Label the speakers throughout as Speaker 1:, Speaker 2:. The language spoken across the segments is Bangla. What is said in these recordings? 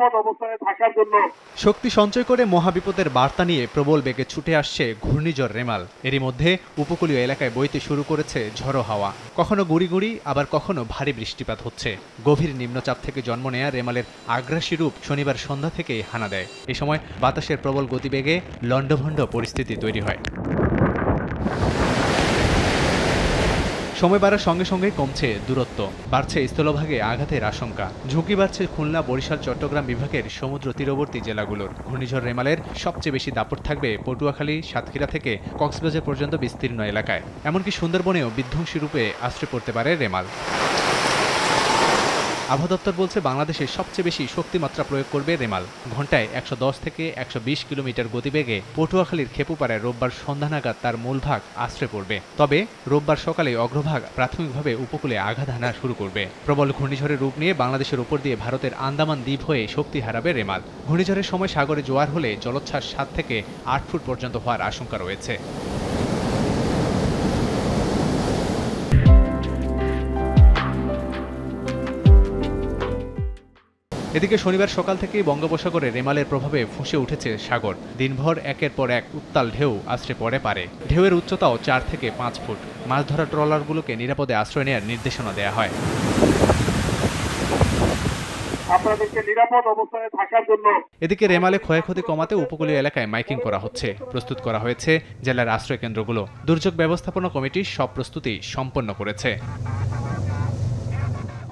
Speaker 1: নিরাপদ অবস্থায় থাকার জন্য
Speaker 2: শক্তি সঞ্চয় করে মহাবিপদের বার্তা নিয়ে প্রবল বেগে ছুটে আসছে ঘূর্ণিঝড় রেমাল। এরই মধ্যে উপকূলীয় এলাকায় বইতে শুরু করেছে ঝড়ো হাওয়া, কখনো গুড়ি গুড়ি আবার কখনো ভারী বৃষ্টিপাত হচ্ছে। গভীর নিম্নচাপ থেকে জন্ম নেয়া রেমালের আগ্রাসী রূপ শনিবার সন্ধ্যা থেকেই হানা দেয়। এ সময় বাতাসের প্রবল গতিবেগে লণ্ডভণ্ড পরিস্থিতি তৈরি হয়। সময় বাড়ার সঙ্গে সঙ্গে কমছে দূরত্ব, বাড়ছে স্থলভাগে আঘাতের আশঙ্কা, ঝুঁকি বাড়ছে খুলনা, বরিশাল, চট্টগ্রাম বিভাগের সমুদ্র তীরবর্তী জেলাগুলোর। ঘূর্ণিঝড় রেমালের সবচেয়ে বেশি দাপট থাকবে পটুয়াখালী, সাতক্ষীরা থেকে কক্সবাজার পর্যন্ত বিস্তীর্ণ এলাকায়। এমনকি সুন্দরবনেও বিধ্বংসী রূপে আশ্রয় পড়তে পারে রেমাল। আবহাওয়া দপ্তর বলছে বাংলাদেশে সবচেয়ে বেশি শক্তিমাত্রা প্রয়োগ করবে রেমাল। ঘন্টায় ১১০ থেকে ১২০ কিলোমিটার গতিবেগে পটুয়াখালীর খেপুপাড়ায় রোববার সন্ধ্যা নাগাদ তার মূলভাগ আশ্রয় পড়বে। তবে রোববার সকালে অগ্রভাগ প্রাথমিকভাবে উপকূলে আঘাত হানা শুরু করবে। প্রবল ঘূর্ণিঝড়ের রূপ নিয়ে বাংলাদেশের উপর দিয়ে ভারতের আন্দামান দ্বীপ হয়ে শক্তি হারাবে রেমাল। ঘূর্ণিঝড়ের সময় সাগরে জোয়ার হলে জলোচ্ছ্বাস ৭ থেকে ৮ ফুট পর্যন্ত হওয়ার আশঙ্কা রয়েছে। এদিকে শনিবার সকাল থেকেই বঙ্গোপসাগরে রেমালের প্রভাবে ফুঁসে উঠেছে সাগর। দিনভর একের পর এক উত্তাল ঢেউ আছড়ে পড়ে পারে। ঢেউয়ের উচ্চতাও ৪ থেকে ৫ ফুট। মাছ ধরা ট্রলারগুলোকে নিরাপদে আশ্রয় নেওয়ার নির্দেশনা দেওয়া হয়। এদিকে রেমালে ক্ষয়ক্ষতি কমাতে উপকূলীয় এলাকায় মাইকিং করা হচ্ছে। প্রস্তুত করা হয়েছে জেলার আশ্রয় কেন্দ্রগুলো। দুর্যোগ ব্যবস্থাপনা কমিটি সব প্রস্তুতি সম্পন্ন করেছে।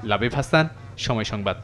Speaker 2: লাবিব হাসান, সময় সংবাদ।